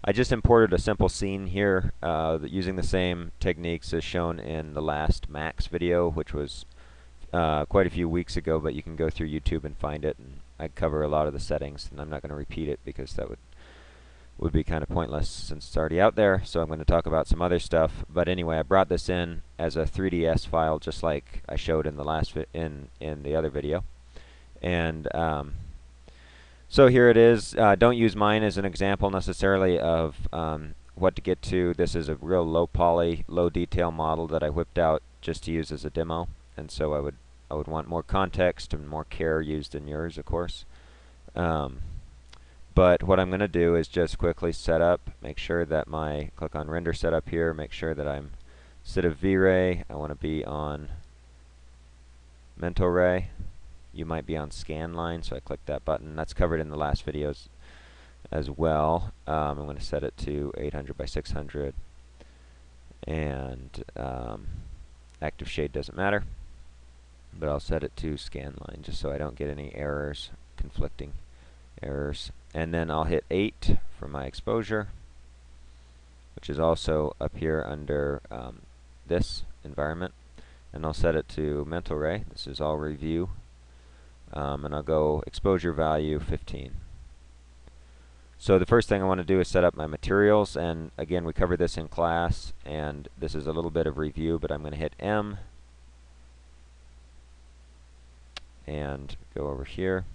I just imported a simple scene here using the same techniques as shown in the last Max video, which was quite a few weeks ago, but you can go through YouTube and find it, and I cover a lot of the settings, and I'm not going to repeat it because that would be kind of pointless since it's already out there. So I'm going to talk about some other stuff. But anyway, I brought this in as a 3ds file, just like I showed in the last in the other video, and so here it is. Don't use mine as an example necessarily of what to get to. This is a real low poly, low detail model that I whipped out just to use as a demo, and so I would want more context and more care used in yours, of course. But what I'm going to do is just quickly set up, make sure that click on render setup here, make sure that I'm, instead of V-Ray, I want to be on Mental Ray. You might be on scan line, so I click that button. That's covered in the last videos as well. I'm going to set it to 800 by 600, and active shade doesn't matter, but I'll set it to scan line just so I don't get any errors, conflicting errors. And then I'll hit 8 for my exposure, which is also up here under this environment, and I'll set it to Mental Ray. This is all review. And I'll go exposure value 15. So the first thing I want to do is set up my materials, and again we covered this in class, and this is a little bit of review, but I'm going to hit M and go over here,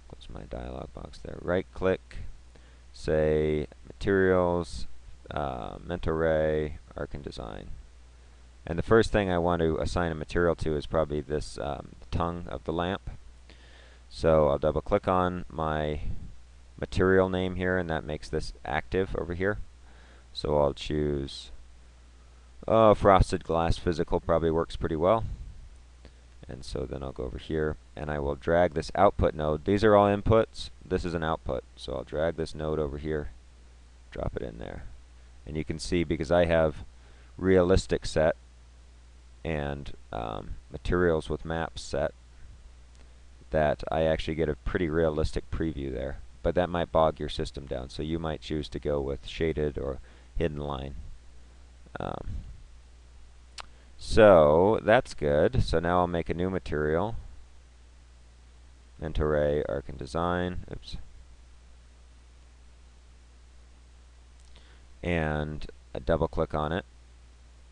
close my dialog box there, right click, say materials, Mental Ray, Arc and Design. And the first thing I want to assign a material to is probably this tongue of the lamp. So I'll double click on my material name here, and that makes this active over here. So I'll choose frosted glass physical, probably works pretty well. And so then I'll go over here and I will drag this output node. These are all inputs, this is an output. So I'll drag this node over here, drop it in there. And you can see, because I have realistic set and materials with maps set, that I actually get a pretty realistic preview there. But that might bog your system down, so you might choose to go with shaded or hidden line. So that's good. So now I'll make a new material, Mental Ray, Arc and Design. Oops. And I double click on it,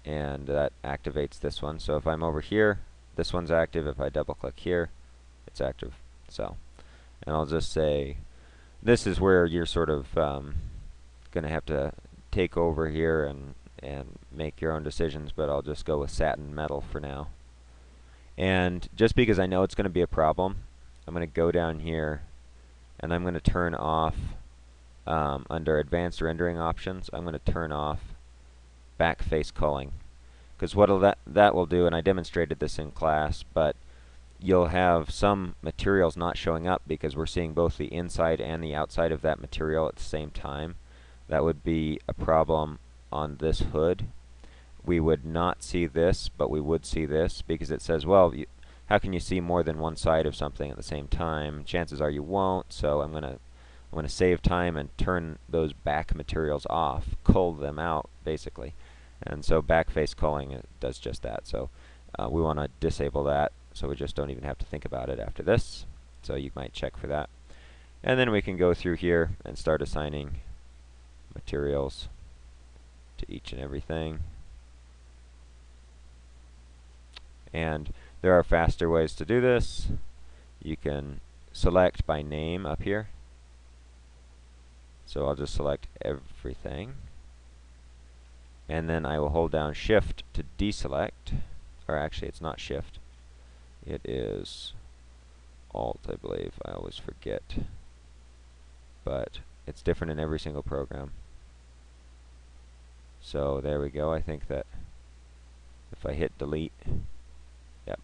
and that activates this one. So if I'm over here, this one's active. If I double click here, it's active. So, and I'll just say, this is where you're sort of going to have to take over here and make your own decisions, but I'll just go with satin metal for now. And just because I know it's going to be a problem, I'm going to go down here and I'm going to turn off under advanced rendering options, I'm going to turn off back face culling, because what that will do, and I demonstrated this in class, but you'll have some materials not showing up because we're seeing both the inside and the outside of that material at the same time. That would be a problem on this hood. We would not see this, but we would see this, because it says, well, how can you see more than one side of something at the same time? Chances are you won't, so I'm going to save time and turn those back materials off, cull them out, basically. And so back face culling does just that. So we want to disable that, so we just don't even have to think about it after this. So you might check for that. And then we can go through here and start assigning materials to each and everything. And there are faster ways to do this. You can select by name up here. So I'll just select everything. And then I will hold down Shift to deselect. Or actually, it's not Shift. It is Alt, I believe. I always forget. But it's different in every single program. So there we go. I think that if I hit delete, yep,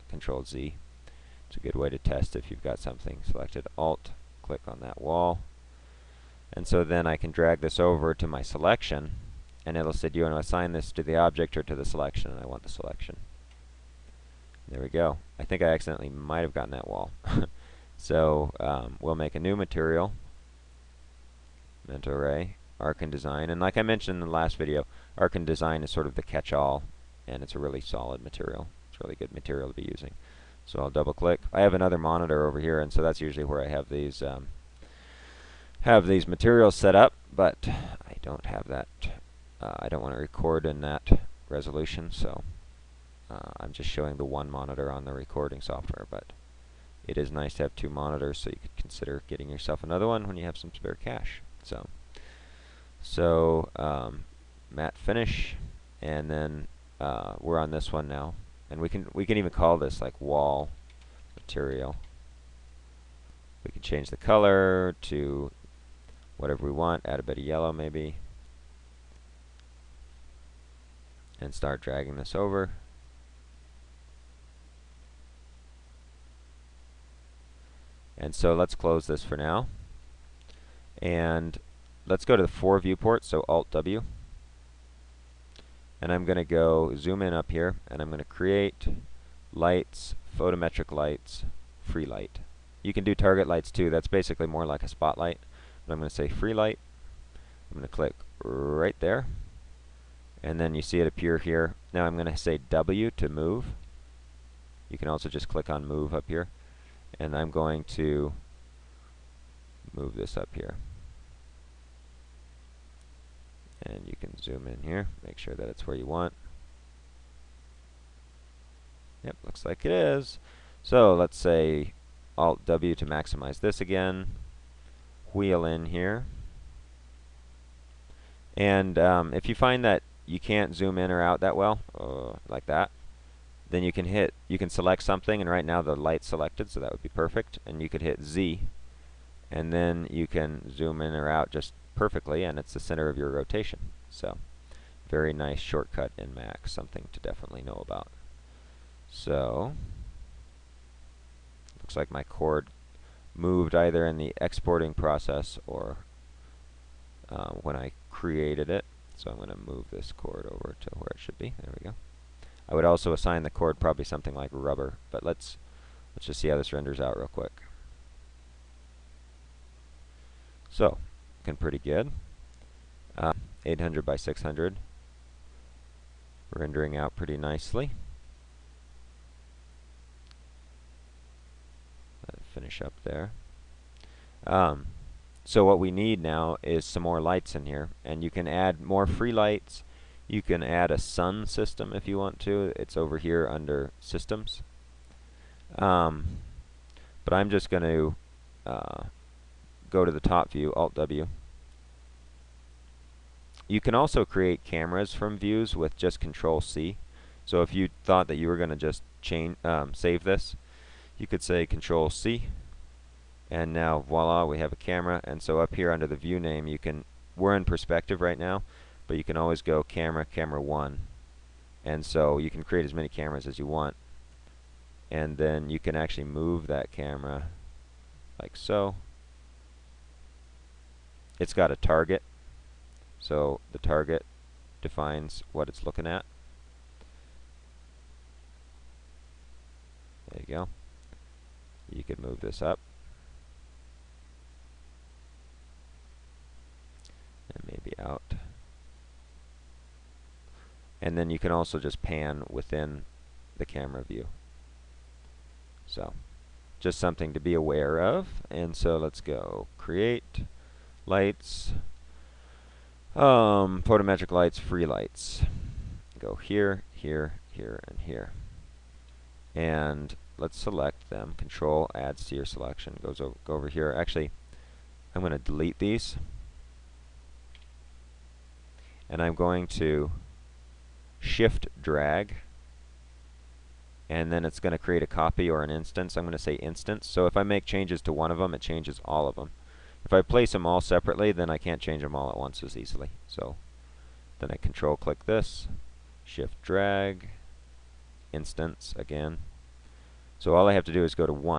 Control Z. It's a good way to test if you've got something selected. Alt, click on that wall. And so then I can drag this over to my selection, and it'll say, do you want to assign this to the object or to the selection? And I want the selection. There we go. I think I accidentally might have gotten that wall. So we'll make a new material. Memento Ray, Arkin Design, and like I mentioned in the last video, Arkin Design is sort of the catch-all, and it's a really solid material. It's a really good material to be using. So I'll double click. I have another monitor over here, and so that's usually where I have these materials set up, but I don't have that. I don't want to record in that resolution, so I'm just showing the one monitor on the recording software, but it is nice to have two monitors, so you could consider getting yourself another one when you have some spare cash. So matte finish, and then we're on this one now, and we can even call this like wall material. We can change the color to whatever we want, add a bit of yellow maybe, and start dragging this over. And so let's close this for now, and let's go to the 4 viewport, so Alt-W, and I'm going to go zoom in up here, and I'm going to create lights, photometric lights, free light. You can do target lights too. That's basically more like a spotlight, but I'm going to say free light. I'm going to click right there, and then you see it appear here. Now I'm going to say W to move. You can also just click on move up here, and I'm going to move this up here. And you can zoom in here, make sure that it's where you want. Yep, looks like it is. So let's say Alt-W to maximize this again. Wheel in here. And if you find that you can't zoom in or out that well, like that, then you can select something, and right now the light's selected, so that would be perfect. And you could hit Z, and then you can zoom in or out just perfectly, and it's the center of your rotation. So very nice shortcut in Mac, something to definitely know about. So looks like my chord moved either in the exporting process or when I created it. So I'm going to move this chord over to where it should be. There we go. I would also assign the chord probably something like rubber, but let's just see how this renders out real quick. So, looking pretty good. 800 by 600, rendering out pretty nicely. Let it finish up there. So what we need now is some more lights in here, and you can add more free lights. You can add a sun system if you want to. It's over here under systems. But I'm just going to go to the top view, Alt-W. You can also create cameras from views with just Control-C. So if you thought that you were going to just save this, you could say Control-C, and now voila, we have a camera. And so up here under the view name, we're in perspective right now, but you can always go camera, camera 1. And so you can create as many cameras as you want. And then you can actually move that camera like so. It's got a target, so the target defines what it's looking at. There you go. You can move this up. And maybe out. And then you can also just pan within the camera view. So, just something to be aware of. And so let's go create lights, photometric lights, free lights. Go here, here, here, and here. And let's select them. Control adds to your selection. Go over here. Actually, I'm going to delete these. And I'm going to shift drag, and then it's going to create a copy or an instance. I'm going to say instance. So if I make changes to one of them, it changes all of them. If I place them all separately, then I can't change them all at once as easily. So then I control click this, shift drag, instance again. So all I have to do is go to 1.